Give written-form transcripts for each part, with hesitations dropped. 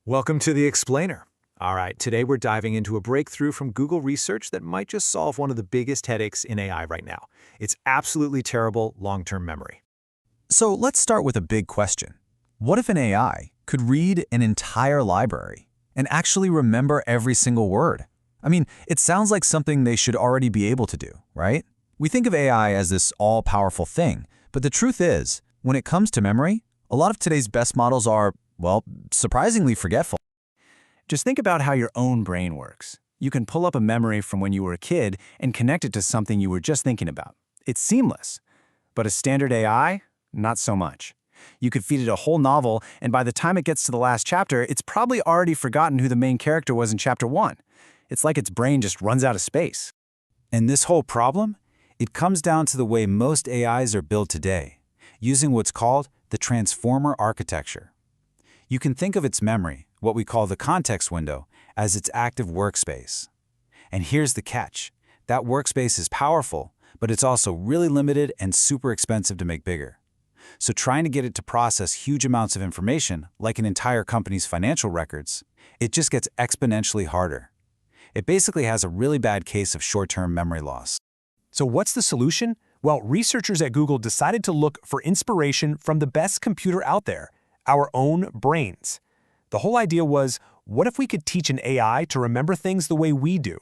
Welcome to The Explainer. All right, today we're diving into a breakthrough from Google research that might just solve one of the biggest headaches in AI right now. It's absolutely terrible long-term memory. So let's start with a big question. What if an AI could read an entire library and actually remember every single word? I mean, it sounds like something they should already be able to do, right? We think of AI as this all-powerful thing, but the truth is, when it comes to memory, a lot of today's best models are, well, surprisingly forgetful. Just think about how your own brain works. You can pull up a memory from when you were a kid and connect it to something you were just thinking about. It's seamless. But a standard AI? Not so much. You could feed it a whole novel, and by the time it gets to the last chapter, it's probably already forgotten who the main character was in chapter 1. It's like its brain just runs out of space. And this whole problem? It comes down to the way most AIs are built today, using what's called the transformer architecture. You can think of its memory, what we call the context window, as its active workspace. And here's the catch. That workspace is powerful, but it's also really limited and super expensive to make bigger. So trying to get it to process huge amounts of information, like an entire company's financial records, it just gets exponentially harder. It basically has a really bad case of short-term memory loss. So what's the solution? Well, researchers at Google decided to look for inspiration from the best computer out there, our own brains. The whole idea was, what if we could teach an AI to remember things the way we do?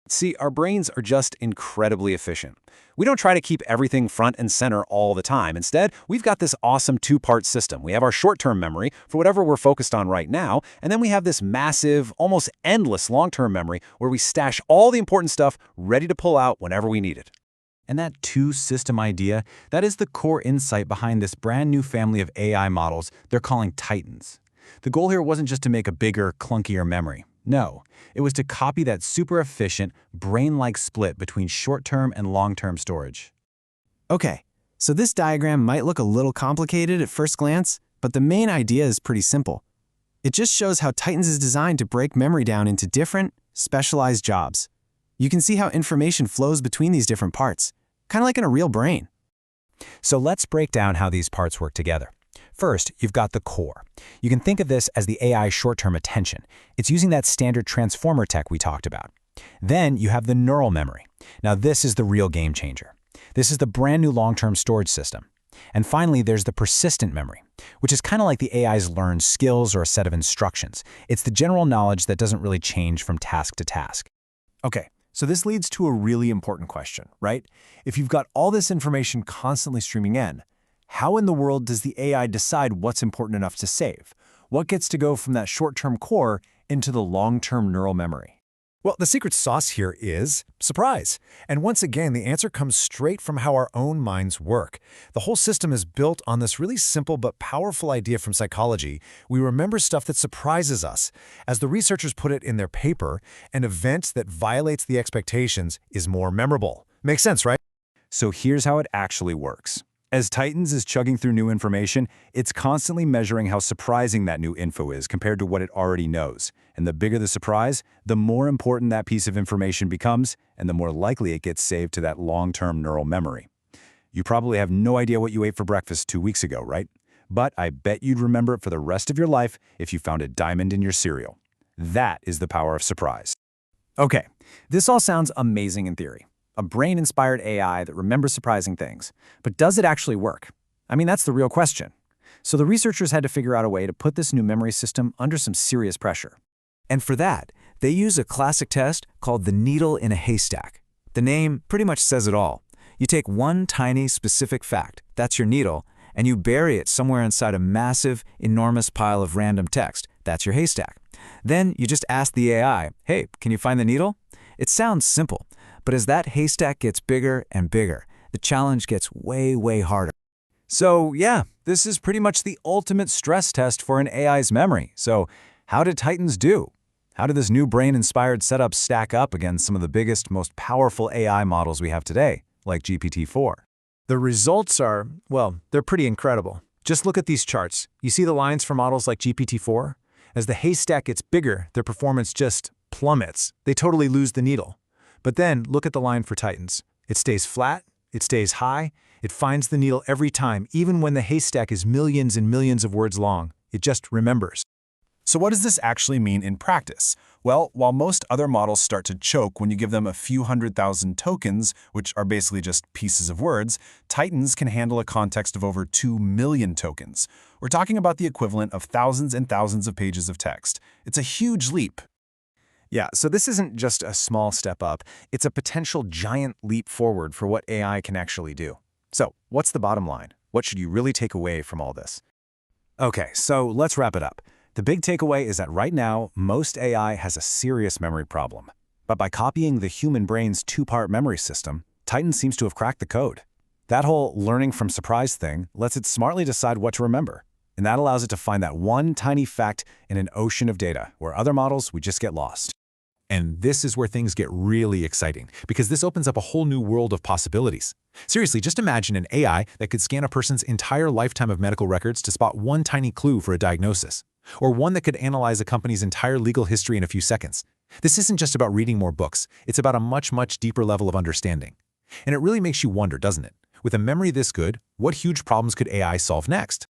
See, our brains are just incredibly efficient. We don't try to keep everything front and center all the time. Instead, we've got this awesome two-part system. We have our short-term memory for whatever we're focused on right now, and then we have this massive, almost endless long-term memory where we stash all the important stuff ready to pull out whenever we need it. And that two-system idea, that is the core insight behind this brand new family of AI models they're calling Titans. The goal here wasn't just to make a bigger, clunkier memory. No, it was to copy that super efficient, brain-like split between short-term and long-term storage. Okay, so this diagram might look a little complicated at first glance, but the main idea is pretty simple. It just shows how Titans is designed to break memory down into different, specialized jobs. You can see how information flows between these different parts, kind of like in a real brain. So let's break down how these parts work together. First, you've got the core. You can think of this as the AI's short-term attention. It's using that standard transformer tech we talked about. Then you have the neural memory. Now this is the real game changer. This is the brand new long-term storage system. And finally, there's the persistent memory, which is kind of like the AI's learned skills or a set of instructions. It's the general knowledge that doesn't really change from task to task. Okay, so this leads to a really important question, right? If you've got all this information constantly streaming in, how in the world does the AI decide what's important enough to save? What gets to go from that short-term core into the long-term neural memory? Well, the secret sauce here is surprise. And once again, the answer comes straight from how our own minds work. The whole system is built on this really simple but powerful idea from psychology. We remember stuff that surprises us. As the researchers put it in their paper, an event that violates the expectations is more memorable. Makes sense, right? So here's how it actually works. As Titans is chugging through new information, it's constantly measuring how surprising that new info is compared to what it already knows. And the bigger the surprise, the more important that piece of information becomes, and the more likely it gets saved to that long-term neural memory. You probably have no idea what you ate for breakfast 2 weeks ago, right? But I bet you'd remember it for the rest of your life if you found a diamond in your cereal. That is the power of surprise. Okay, this all sounds amazing in theory. A brain-inspired AI that remembers surprising things. But does it actually work? I mean, that's the real question. So the researchers had to figure out a way to put this new memory system under some serious pressure. And for that, they use a classic test called the needle in a haystack. The name pretty much says it all. You take one tiny specific fact, that's your needle, and you bury it somewhere inside a massive, enormous pile of random text, that's your haystack. Then you just ask the AI, hey, can you find the needle? It sounds simple, but as that haystack gets bigger and bigger, the challenge gets way, way harder. So yeah, this is pretty much the ultimate stress test for an AI's memory. So how did Titans do? How did this new brain-inspired setup stack up against some of the biggest, most powerful AI models we have today, like GPT-4? The results are, well, they're pretty incredible. Just look at these charts. You see the lines for models like GPT-4? As the haystack gets bigger, their performance just plummets. They totally lose the needle. But then look at the line for Titans. It stays flat, it stays high, it finds the needle every time, even when the haystack is millions and millions of words long. It just remembers. So what does this actually mean in practice? Well, while most other models start to choke when you give them a few 100,000 tokens, which are basically just pieces of words, Titans can handle a context of over 2 million tokens. We're talking about the equivalent of thousands and thousands of pages of text. It's a huge leap. Yeah, so this isn't just a small step up, it's a potential giant leap forward for what AI can actually do. So, what's the bottom line? What should you really take away from all this? Okay, so let's wrap it up. The big takeaway is that right now, most AI has a serious memory problem. But by copying the human brain's two-part memory system, Titan seems to have cracked the code. That whole learning from surprise thing lets it smartly decide what to remember. And that allows it to find that one tiny fact in an ocean of data, where other models would just get lost. And this is where things get really exciting, because this opens up a whole new world of possibilities. Seriously, just imagine an AI that could scan a person's entire lifetime of medical records to spot one tiny clue for a diagnosis, or one that could analyze a company's entire legal history in a few seconds. This isn't just about reading more books, it's about a much, much deeper level of understanding. And it really makes you wonder, doesn't it? With a memory this good, what huge problems could AI solve next?